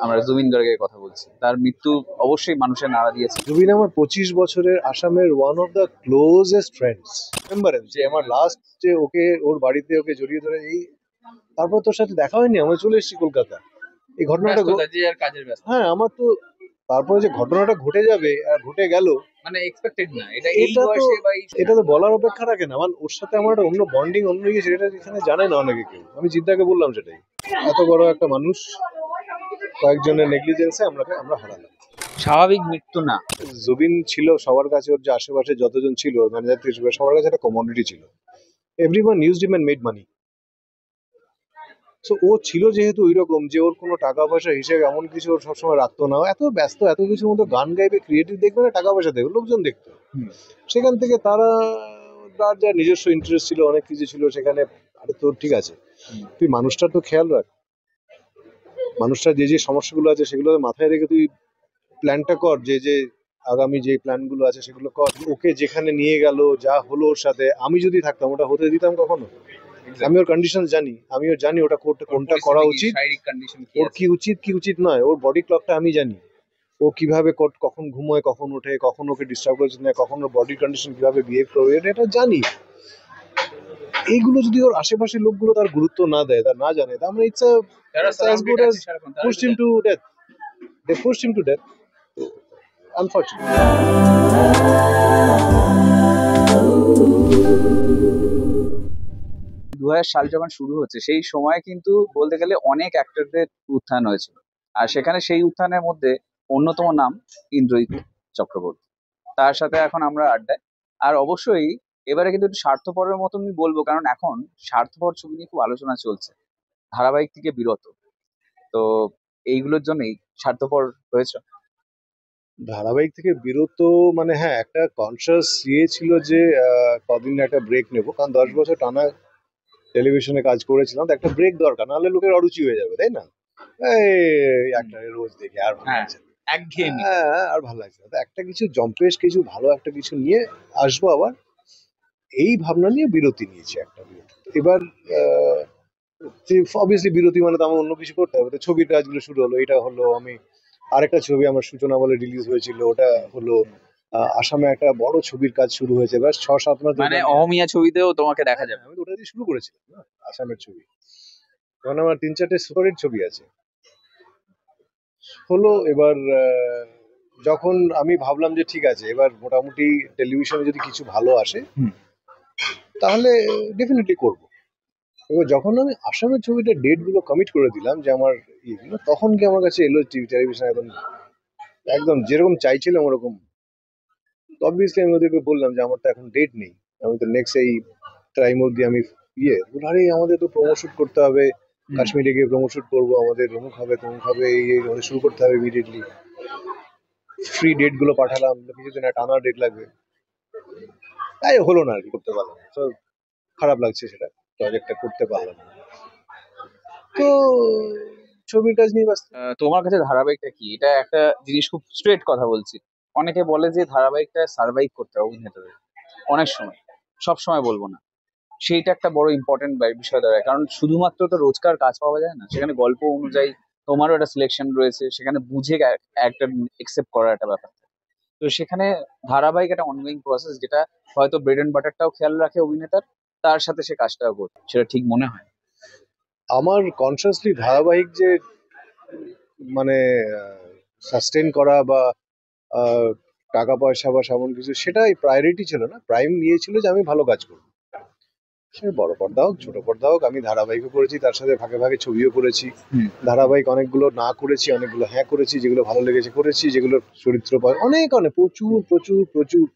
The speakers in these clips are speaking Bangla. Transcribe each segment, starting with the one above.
আমরা জুবিন গার্গের কথা বলছি। তার মৃত্যু অবশ্যই মানুষের নাড়া দিয়েছে। জুবিন আমার 25 বছরের আসামের one of the closest friends. রিমেম্বারেন যে আমার লাস্ট যে ওর বাড়িতে ওকে জড়িয়ে ধরে তারপর তোর সাথে দেখা হয়নি, আমরা চলে এসেছি কলকাতা। এই ঘটনাটা কাজের ব্যস্ত। হ্যাঁ, আমার তো তারপরে যে ঘটনাটা ঘটে যাবে আর ঘটে গেল, মানে এক্সপেক্টেড না এটা তো বলার অপেক্ষা রাখে না। আমার ওর সাথে আমার একটা অন্য বন্ডিং, অন্য ইয়ে, সেটা এখানে জানে না অনেকে কেউ। আমি জিদ্দাকে বললাম সেটাই, এত বড় একটা মানুষ কয়েকজনের নেগলিজেন্সে আমরা হারালাম। স্বাভাবিক মৃত্যু না। জুবিন ছিল সবার কাছে, ওর যে আশেপাশে যতজন ছিল, ওর ম্যানেজার থেকে সবার কাছে একটা কমোডিটি ছিল। Everyone used him and made money. So ও ছিল যেহেতু ওইরকম যে ওর কোনো টাকা পয়সা হিসেবে এমন কিছু ওর সবসময় রাখতো না। এত ব্যস্ত, এত কিছুর মধ্যে গান গাইবে, ক্রিয়েটিভ দেখবে না, টাকা পয়সা দেখবে, লোকজন দেখতো। সেখান থেকে তার যা নিজস্ব ইন্টারেস্ট ছিল, অনেক কিছু ছিল সেখানে। আরে তোর ঠিক আছে, তুই মানুষটার তো খেয়াল রাখ, মানুষটার যে যে সমস্যাগুলো আছে সেগুলো মাথায় রেখে তুই প্ল্যানটা কর, যে আগামী যে প্ল্যানগুলো আছে সেগুলো কর। ওকে যেখানে নিয়ে গেল, যা হলো ওর সাথে, আমি যদি থাকতাম ওটা হতে দিতাম কখনো? আমি ওর কন্ডিশন জানি, আমিও জানি ওটা কোনটা করা উচিত, ওর কি উচিত কি উচিত নয়। ওর বডি ক্লকটা আমি জানি, ও কিভাবে কখন ঘুমোয়, কখন ওঠে, কখন ওকে ডিস্টার্ব করছে না, কখন ওর বডি কন্ডিশন কিভাবে বিহেভ করবে, এটা জানি। এইগুলো যদি ওর আশেপাশের লোকগুলো তার গুরুত্ব না দেয়, তার না জানে, তার মানে it's as good as pushed him to death. They pushed him to death, unfortunately. 2000 সাল যখন শুরু হচ্ছে সেই সময় কিন্তু বলতে গেলে অনেক অ্যাক্টরদের উত্থান হয়েছিল, আর সেখানে সেই উত্থানের মধ্যে অন্যতম নাম ইন্দ্রজিৎ চক্রবর্তী। তার সাথে এখন আমরা আড্ডায়। আর অবশ্যই এবারে কিন্তু একটু স্বার্থপরের মতনই বলবো, কারণ এখন স্বার্থপর ছবি নিয়ে খুব আলোচনা চলছে, ধারাবাহিক থেকে বিরত। তো এইগুলোর জন্যই স্বার্থপর হয়েছে। ধারাবাহিক থেকে বিরত মানে হ্যাঁ, একটা কনসিয়াস ইয়ে ছিল যে কদিন একটা ব্রেক নেবো, কারণ 10 বছর টানা টেলিভিশনে কাজ করেছিলাম, তো একটা ব্রেক দরকার, নাহলে লোকের অরুচি হয়ে যাবে, তাই না? এই একটা রোজ দেখে আর ভালো লাগছে না। হ্যাঁ, আর ভালো লাগছে না। তো একটা কিছু জম্পেশ, কিছু ভালো একটা কিছু নিয়ে আসবো আবার, এই ভাবনা নিয়ে বিরতি নিয়েছি, একটা বিরতি। এবার অবভিয়াসলি বিরতি মানে তো আমার অন্য কিছু করতে হবে, তো ছবির কাজগুলো শুরু হলো। এটা হলো, আমি আরেকটা ছবি আমার সূচনা বলে রিলিজ হয়েছিল, ওটা হলো। আসামে একটা বড় ছবির কাজ শুরু হয়েছে, ব্যাস 6-7 মাস। মানে অহমিয়া ছবিতেও তোমাকে দেখা যাবে। আমি তো ওটা দিয়ে শুরু করেছিলাম না, আসামের ছবি। কারণ আমার 3-4টে সুপারহিট ছবি আছে হলো। এবার যখন আমি ভাবলাম যে ঠিক আছে, এবার মোটামুটি টেলিভিশনে যদি কিছু ভালো আসে তাহলে ডেফিনেটলি করব। এবার যখন আমি আসামের ছবিটা ডেট গুলো কমিট করে দিলাম যে আমার ইয়েগুলো, তখন কি আমার কাছে এলো টেলিভিশন একদম একদম যেরকম চাইছিলাম ওরকম। অবভিয়াসলি আমি ওদেরকে বললাম যে আমার তো এখন ডেট নেই, আমি তো নেক্সট এই টাইম অব্দি আমি আরে আমাদের তো প্রমোশুট করতে হবে, কাশ্মীরে গিয়ে প্রমোশুট করবো, আমাদের অমুক হবে তমুক হবে, এই আমাদের শুরু করতে হবে ইমিডিয়েটলি। ফ্রি ডেট গুলো পাঠালাম, কিছুদিন টানা ডেট লাগবে, তাই হলো না আর কি, করতে পারলাম না। তো খারাপ লাগছে, সেটা প্রজেক্টটা করতে পারলাম না। তো ছবির কাজ নিয়ে ব্যস্ত। তোমার কাছে ধারাবাহিকটা কি? এটা একটা জিনিস, খুব স্ট্রেট কথা বলছি। অনেকে বলে যে ধারাবাহিকটা সার্ভাইভ করতে হবে অভিনেতাদের অনেক সময়, সব সময় বলবো না। সেইটা একটা বড় ইম্পর্টেন্ট বিষয় দাঁড়ায়, কারণ শুধুমাত্র তো রোজকার কাজ পাওয়া যায় না, সেখানে গল্প অনুযায়ী তোমারও একটা সিলেকশন রয়েছে, সেখানে বুঝে একটা একসেপ্ট করার একটা ব্যাপার থাকে। তো সেখানে ধারাবাহিক একটা অনগোয়িং প্রসেস, যেটা হয়তো ব্রেড এন্ড বাটারটাও খেয়াল রাখে অভিনেতার, তার সাথে সে কাজটাও করছে, সেটা ঠিক মনে হয়। আমার কনসিয়াসলি ধারাবাহিক যে মানে সাস্টেন করা বা আহ, টাকা পয়সা বা সেমন কিছু, সেটাই প্রায়োরিটি ছিল না। প্রাইম নিয়েছিল যে আমি ভালো কাজ করবো, সে বড় পর্দা হোক ছোট পর্দা হোক। আমি ধারাবাহিকও করেছি, তার সাথে ভাগে ভাগে ছবিও করেছি। ধারাবাহিক অনেকগুলো না করেছি, অনেকগুলো হ্যাঁ করেছি, যেগুলো ভালো লেগেছে করেছি, যেগুলো চরিত্র অনেক অনেক প্রচুর প্রচুর প্রচুর,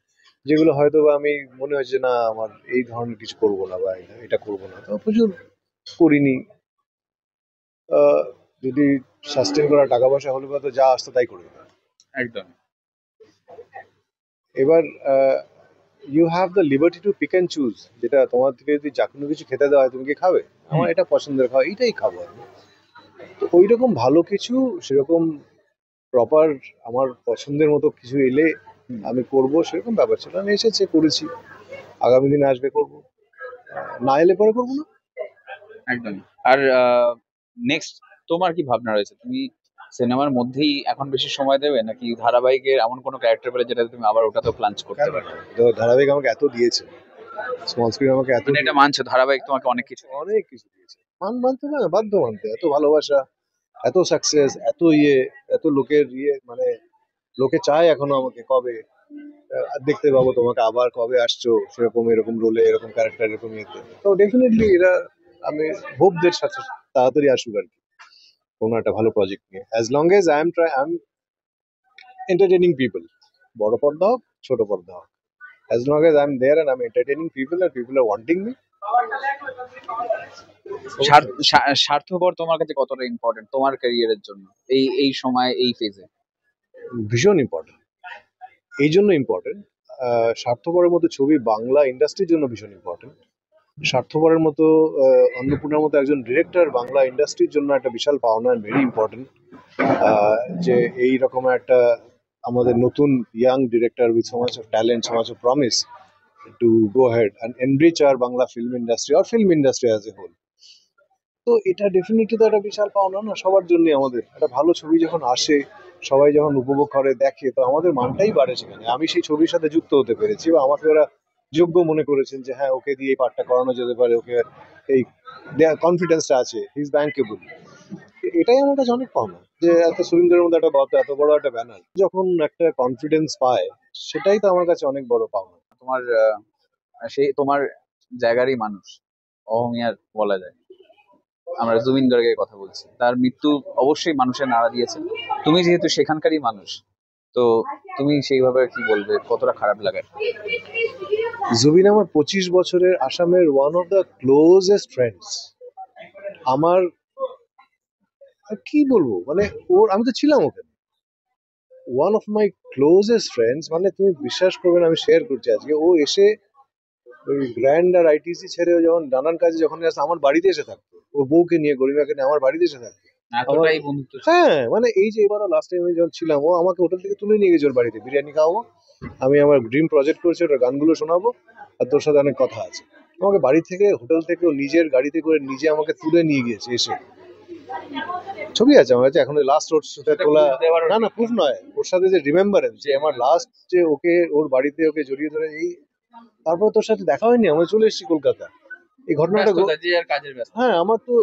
যেগুলো হয়তো বা আমি মনে হয়েছে না আমার এই ধরনের কিছু করবো না বা এটা করবো না, তো প্রচুর করিনি। আহ, যদি সাস্টেন করা টাকা পয়সা হলে বা তো যা আসতো তাই করে দিতাম। একদম। এবার you have the liberty to pick and choose, যেটা তোমার থেকে যদি যা কোনো কিছু খেতে দেওয়া হয় তুমি কি খাবে? আমার এটা পছন্দের খাওয়া, এইটাই খাবো আমি। তো ওই রকম ভালো কিছু, সেরকম প্রপার আমার পছন্দের মতো কিছু এলে আমি করব, সেরকম ব্যাপার ছিল। আমি এসেছে করেছি, আগামী দিনে আসবে করব, না এলে পরে করবো না। একদম। আর নেক্সট তোমার কি ভাবনা রয়েছে? তুমি সিনেমার মধ্যেই এখন বেশি সময় দেবে, নাকি ধারাবাহিকের এমন কোনো ক্যারেক্টার পেলে যেটা তুমি আবার ওটাতেও প্লাঞ্চ করতে কেন? পারবে? তো ধারাবাহিক আমাকে এত দিয়েছে, স্মল স্ক্রিন আমাকে এত মানে এটা মানছো ধারাবাহিক তোমাকে অনেক কিছু দিয়েছে? অনেক কিছু দিয়েছে, মানতে না, বাধ্য মানতে। এত ভালোবাসা, এত সাকসেস, এত ইয়ে, এত লোকের ইয়ে, মানে লোকে চায় এখনো আমাকে কবে দেখতে পাবো, তোমাকে আবার কবে আসছো সেরকম, এরকম রোলে, এরকম ক্যারেক্টার, এরকম ইয়েতে। তো ডেফিনেটলি এরা, আমি হোপদের সাথে তাড়াতাড়ি আসুক আর কি, কোনো একটা ভালো প্রজেক্ট নিয়ে, as long age I am entertaining people, বড় পর্দা হোক ছোট পর্দা হোক, as long as I'm there and I'm entertaining people and people are wanting me. স্বার্থপর তোমার কাছে কতটা ইম্পর্টেন্ট তোমার ক্যারিয়ারের জন্য এই এই সময় এই ফেজে? ভীষণ ইম্পর্টেন্ট, এই জন্য ইম্পর্টেন্ট, স্বার্থপরের মতো ছবি বাংলা ইন্ডাস্ট্রির জন্য ভীষণ ইম্পর্টেন্ট। স্বার্থপরের মতো অন্নপূর্ণার মতো একজন ডিরেক্টর বাংলা ইন্ডাস্ট্রির জন্য একটা বিশাল পাওনা, ভেরি ইম্পর্টেন্ট। যে এই রকম একটা আমাদের নতুন young director with so much of talent, so much of promise to go ahead and enrich our Bangla film industry or film industry as a whole. তো এটা ডেফিনেটলি তো একটা বিশাল পাওনা না সবার জন্য। আমাদের একটা ভালো ছবি যখন আসে, সবাই যখন উপভোগ করে দেখে, তো আমাদের মানটাই বাড়ে সেখানে। আমি সেই ছবির সাথে যুক্ত হতে পেরেছি বা আমাকে ওরা যোগ্য মনে করেছেন যে হ্যাঁ ওকে দিয়ে এই পার্টটা করানো যেতে পারে, ওকে এই কনফিডেন্সটা আছে, হি ইজ ব্যাঙ্কেবল। এটাই আমার কাছে অনেক পাওনা, যে এত সুরিন্দ্রের মধ্যে একটা এত বড় একটা ব্যানার যখন একটা কনফিডেন্স পায়, সেটাই তো আমার কাছে অনেক বড় পাওনা। তোমার সেই তোমার জায়গারই মানুষ, অহমিয়ার বলা যায়। আমরা জুবিন গার্গের কথা বলছি, তার মৃত্যু অবশ্যই মানুষের নাড়া দিয়েছে। তুমি যেহেতু সেখানকারই মানুষ, তো তুমি সেইভাবে কি বলবে, কতটা খারাপ লাগে? জুবিন আমার 25 বছরের আসামের one of the closest friends. আমার আর কি বলবো, মানে ওর, আমি তো ছিলাম ওখানে, one of my closest friends. মানে তুমি বিশ্বাস করবে না, আমি শেয়ার করছি আজকে, ও এসে ওই গ্র্যান্ড আর আইটিসি ছেড়ে ও যখন নানান কাজে যখন আসতো আমার বাড়িতে এসে থাকতো, ওর বউকে নিয়ে, গরিমাকে নিয়ে আমার বাড়িতে এসে থাকতো। আমার, এতটাই বন্ধুত্ব ছিল? হ্যাঁ, মানে এই যে এবারও লাস্ট টাইম আমি যখন ছিলাম, ও আমাকে হোটেল থেকে তুলে নিয়ে গেছে ওর বাড়িতে, বিরিয়ানি খাওয়াবো, আমি আমার ড্রিম প্রজেক্ট করেছি, ওটার গানগুলো শোনাবো, আর তোর সাথে অনেক কথা আছে। আমাকে বাড়ি থেকে, হোটেল থেকে ও নিজের গাড়িতে করে নিজে আমাকে তুলে নিয়ে গিয়েছে এসে। ছবি আছে আমার কাছে এখন, লাস্ট ওর সাথে সেটা তোলা, proof দেওয়ারও না নেই। না প্রুফ নয়, ওর সাথে যে রিমেম্বারেন্স, যে আমার লাস্ট যে ওকে ওর বাড়িতে ওকে জড়িয়ে ধরে এই, তারপর তোর সাথে দেখা হয়নি, আমি চলে এসেছি কলকাতা, এই ঘটনাটা ব্যস্ততা, যে আর কাজের ব্যস্ত। হ্যাঁ আমার তো,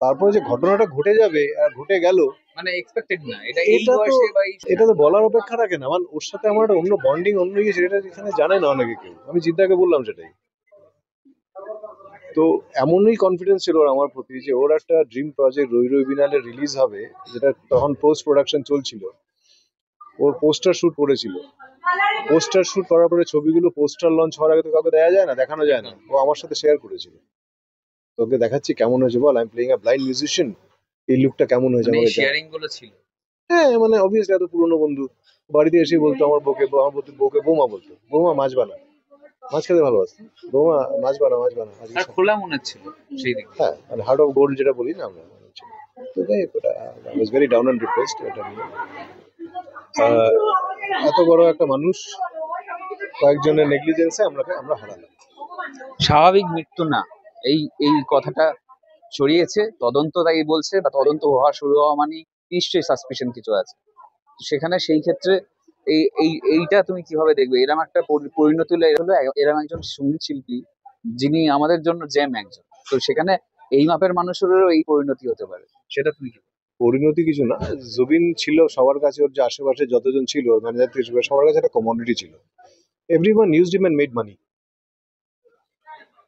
তারপরে যে ঘটনাটা ঘটে যাবে আর ঘটে গেল, মানে এক্সপেক্টেড না এটা এই এটা তো, বয়সে বা এই এটা তো বলার অপেক্ষা রাখে না। মানে ওর সাথে আমার একটা অন্য বন্ডিং, অন্য ইয়ে, সেটা এখানে জানে না অনেকে কেউ। আমি জিদ্দাকে বললাম সেটাই, তো এমনই কনফিডেন্স ছিল ওর আমার প্রতি, যে ওর একটা ড্রিম প্রজেক্ট রই রই বিনালে রিলিজ হবে, যেটা তখন পোস্ট প্রোডাকশন চলছিল, ওর পোস্টার শুট করেছিল। পোস্টার শুট করার পরে ছবিগুলো পোস্টার লঞ্চ হওয়ার আগে তো কাউকে দেওয়া যায় না, দেখানো যায় না, ও আমার সাথে শেয়ার করেছিল, তোকে দেখাচ্ছি কেমন হয়েছে বল, I am playing a blind musician, এই লুকটা কেমন হয়েছে মানে আমাকে দেখ। শেয়ারিং গুলো ছিল? হ্যাঁ মানে অবভিয়াসলি এত পুরনো বন্ধু, বাড়িতে এসে বলতো আমার বউকে, আমার বউকে বৌমা বলতো, বৌমা মাছ বানা, মাছ খেতে ভালোবাসতো, বৌমা মাছ বানা, মাছ বানা আজকে আর খোলা মনে ছিল সেই দিক? হ্যাঁ মানে হার্ট অফ গোল্ড যেটা বলি না আমরা, তো যাই হোক, ওটা I was very down and depressed এটা নিয়ে। এত বড় একটা মানুষ কয়েকজনের নেগলিজেন্সে আমরা হারালাম। স্বাভাবিক মৃত্যু না, এই এই কথাটা ছড়িয়েছে, তদন্ত তাই বলছে, বা তদন্ত হওয়া শুরু হওয়া মানে নিশ্চয়ই সাসপিশন কিছু আছে। তো সেখানে সেই ক্ষেত্রে এইটা তুমি কিভাবে দেখবে? এরকম একটা পরিণতি হলো, এরকম একজন সঙ্গীত শিল্পী যিনি আমাদের জন্য জ্যাম একজন, তো সেখানে এই মাপের মানুষেরও এই পরিণতি হতে পারে, সেটা তুমি কি? পরিণতি কিছু না, জুবিন ছিল সবার কাছে, ওর যে আশেপাশে যতজন ছিল, ওর ম্যানেজার থেকে শুরু করে সবার কাছে একটা কমোডিটি ছিল, everyone used him and made money.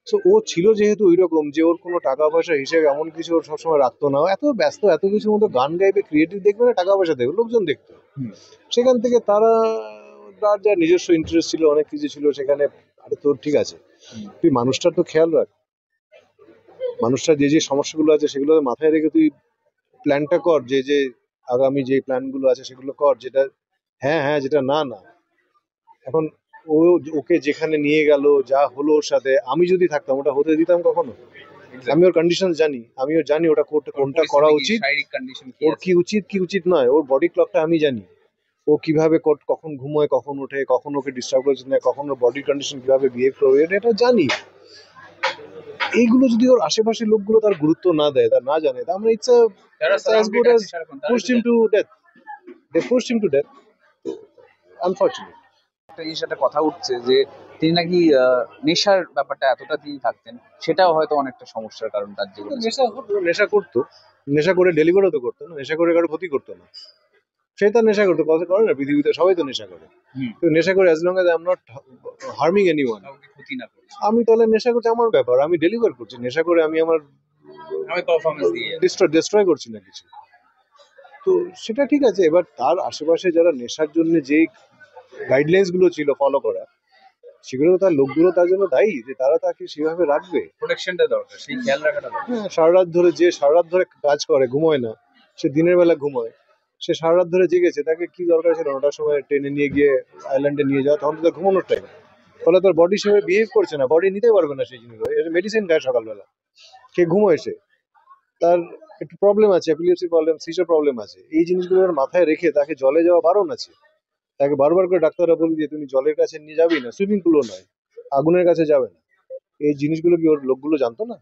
So ও ছিল যেহেতু ওই রকম, যে ওর কোনো টাকা পয়সা হিসেবে এমন কিছু ওর সবসময় রাখতো না, ও এত ব্যস্ত, এত কিছুর মধ্যে গান গাইবে, ক্রিয়েটিভ দেখবে না, টাকা পয়সা দেখবে, লোকজন দেখতো। সেখান থেকে তারা, তার যা নিজস্ব ইন্টারেস্ট ছিল, অনেক কিছু ছিল সেখানে। আরে তোর ঠিক আছে, তুই মানুষটার তো খেয়াল রাখ, মানুষটার যে যে সমস্যাগুলো আছে সেগুলো মাথায় রেখে তুই প্ল্যানটা কর, যে যে আগামী যে প্ল্যানগুলো আছে সেগুলো কর, যেটা হ্যাঁ হ্যাঁ, যেটা না না। এখন ও, ওকে যেখানে নিয়ে গেল, যা হলো ওর সাথে, আমি যদি থাকতাম ওটা হতে দিতাম কখনো? আমি ওর কন্ডিশন জানি, আমিও জানি ওটা করতে, কোনটা করা উচিত, শারীরিক কন্ডিশন কি ওর আছে? কি উচিত কি উচিত নয়, ওর বডি ক্লকটা আমি জানি, ও কিভাবে কখন ঘুমোয়, কখন ওঠে, কখন ওকে ডিস্টার্ব করেছে না, কখন ওর বডি কন্ডিশন কিভাবে বিহেভ করবে, এটা জানি। এইগুলো যদি ওর আশেপাশের লোকগুলো তার গুরুত্ব না দেয়, তার না জানে, তার মানে it's as good as pushed him to death. They pushed him to death. Unfortunate. একটা জিনিস, একটা কথা উঠছে যে তিনি নাকি নেশার ব্যাপারটা এতটা তিনি থাকতেন, সেটাও হয়তো অনেকটা সমস্যার কারণ তার জীবনে ছিল। নেশা করতো, নেশা করে ডেলিভারও তো করতো না, নেশা করে কারো ক্ষতি করতো না। সে তার নেশা করতো, কথা করে না, পৃথিবীতে সবাই তো নেশা করে। তো নেশা করে as long as I'm not harming anyone, কাউকে ক্ষতি না করে আমি তাহলে নেশা করছি, আমার ব্যাপার, আমি ডেলিভার করছি। নেশা করে আমি আমার আমি পারফরমেন্স দিয়ে ডিস্ট্রয় করছি না কিছু। তো সেটা ঠিক আছে। এবার তার আশেপাশে যারা নেশার জন্য যে গাইডলাইন্স গুলো ছিল ফলো করা, সেগুলো তার লোকগুলো তার জন্য দায়ী যে তারা তাকে সেভাবে রাখবে। প্রোটেকশনটা দরকার, সেই খেয়াল রাখাটা দরকার। হ্যাঁ, সারা রাত ধরে কাজ করে, ঘুমোয় না, সে দিনের বেলা ঘুমোয়, সে সারা রাত ধরে জেগেছে, তাকে কি দরকার ছিল 9টার সময় ট্রেনে নিয়ে গিয়ে আইল্যান্ডে নিয়ে যাওয়া? তখন তো তার ঘুমানোর টাইম। ফলে তার বডি সেভাবে বিহেভ করছে না, বডি নিতে পারবে না সেই জিনিসগুলো। মেডিসিন খায় সকালবেলা, সে ঘুমোয়, সে তার একটু প্রবলেম আছে, এপিলেপসি প্রবলেম, সিজার প্রবলেম আছে। এই জিনিসগুলো মাথায় রেখে তাকে জলে যাওয়া বারণ আছে। তাকে বারবার করে ডাক্তাররা বলে দিয়ে তুমি জলের কাছে নিয়ে যাবি না, সুইমিং পুলও নয়, আগুনের কাছে যাবে না। এই জিনিসগুলো কি ওর লোকগুলো জানতো না?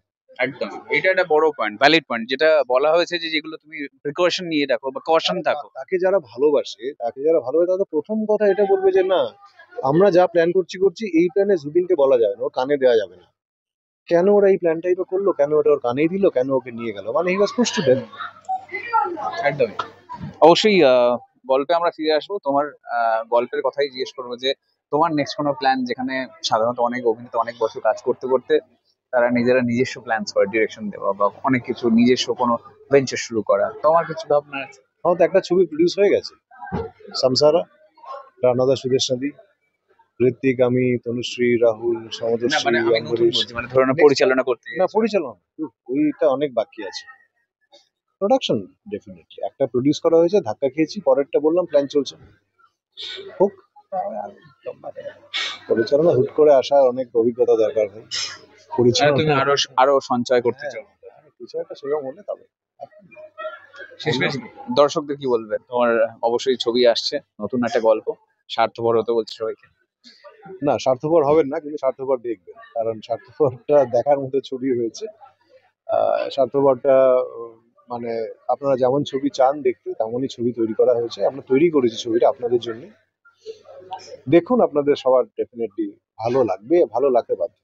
একদম, এটা একটা বড় পয়েন্ট, ভ্যালিড পয়েন্ট, যেটা বলা হয়েছে যে যেগুলো তুমি প্রিকশন নিয়ে রাখো বা কশন থাকো। তাকে যারা ভালোবাসে, তাদের প্রথম কথা এটা বলবে যে না, আমরা যা প্ল্যান করছি, এই প্ল্যানে জুবিনকে বলা যাবে না, ওর কানে দেওয়া যাবে না। কেন ওরা এই প্ল্যানটাই বা করলো, কেন ওটা ওর কানেই দিল, কেন ওকে নিয়ে গেল? মানে হি ওয়াজ পুশড টু ডেথ। একদম। অবশ্যই গল্পে আমরা ফিরে আসবো, তোমার গল্পের কথাই জিজ্ঞেস করবো যে তোমার নেক্সট কোনো প্ল্যান, যেখানে সাধারণত অনেক অভিনেতা অনেক বছর কাজ করতে করতে তারা নিজেরা নিজস্ব প্ল্যানস করে, ডিরেকশন দেওয়া বা অনেক কিছু নিজস্ব কোনো ভেঞ্চার শুরু করা, তোমার কিছু ভাবনা আছে? আমার তো একটা ছবি প্রডিউস হয়ে গেছে, সংসারা, রানাদা, সুদেশ নদী, ঋত্বিক, আমি, তনুশ্রী, রাহুল, না সমুদ্রশ্রী, মানে আমি নতুন অম্বরীশ। বলছি, মানে ধরো না পরিচালনা করতে। না, পরিচালনা ওইটা অনেক বাকি আছে। প্রোডাকশন ডেফিনেটলি একটা প্রডিউস করা হয়েছে, ধাক্কা খেয়েছি, পরেরটা বললাম প্ল্যান চলছে, হোক। পরিচালনা হুট করে আসার অনেক অভিজ্ঞতা দরকার হয়। মানে পরিচালনা তুমি আরো আরো সঞ্চয় করতে চাও। কিছু একটা সেরকম হলে তবে। শেষমেশ দর্শকদের কি বলবে? তোমার অবশ্যই ছবি আসছে, নতুন একটা গল্প, স্বার্থপর হতে বলছে সবাইকে। না, স্বার্থপর হবেন না, কিন্তু স্বার্থপর দেখবেন, কারণ স্বার্থপরটা দেখার মতো ছবি হয়েছে। স্বার্থপরটা মানে আপনারা যেমন ছবি চান দেখতে, তেমনই ছবি তৈরি করা হয়েছে। আমরা তৈরি করেছি ছবিটা আপনাদের জন্য। দেখুন, আপনাদের সবার ডেফিনেটলি ভালো লাগবে, ভালো লাগতে বাধ্য।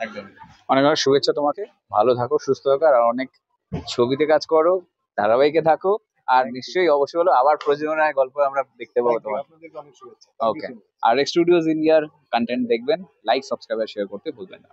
একদম। অনেক অনেক শুভেচ্ছা তোমাকে, ভালো থাকো, সুস্থ থাকো, আর অনেক ছবিতে কাজ করো, ধারাবাহিকে থাকো, আর নিশ্চয়ই অবশ্যই হলো আবার প্রযোজনায় গল্প আমরা দেখতে পাবো তোমার। আপনাদেরকে অনেক শুভেচ্ছা। ওকে, আর স্টুডিওজ ইন্ডিয়ার কন্টেন্ট দেখবেন, লাইক, সাবস্ক্রাইব আর শেয়ার করতে ভুলবেন না।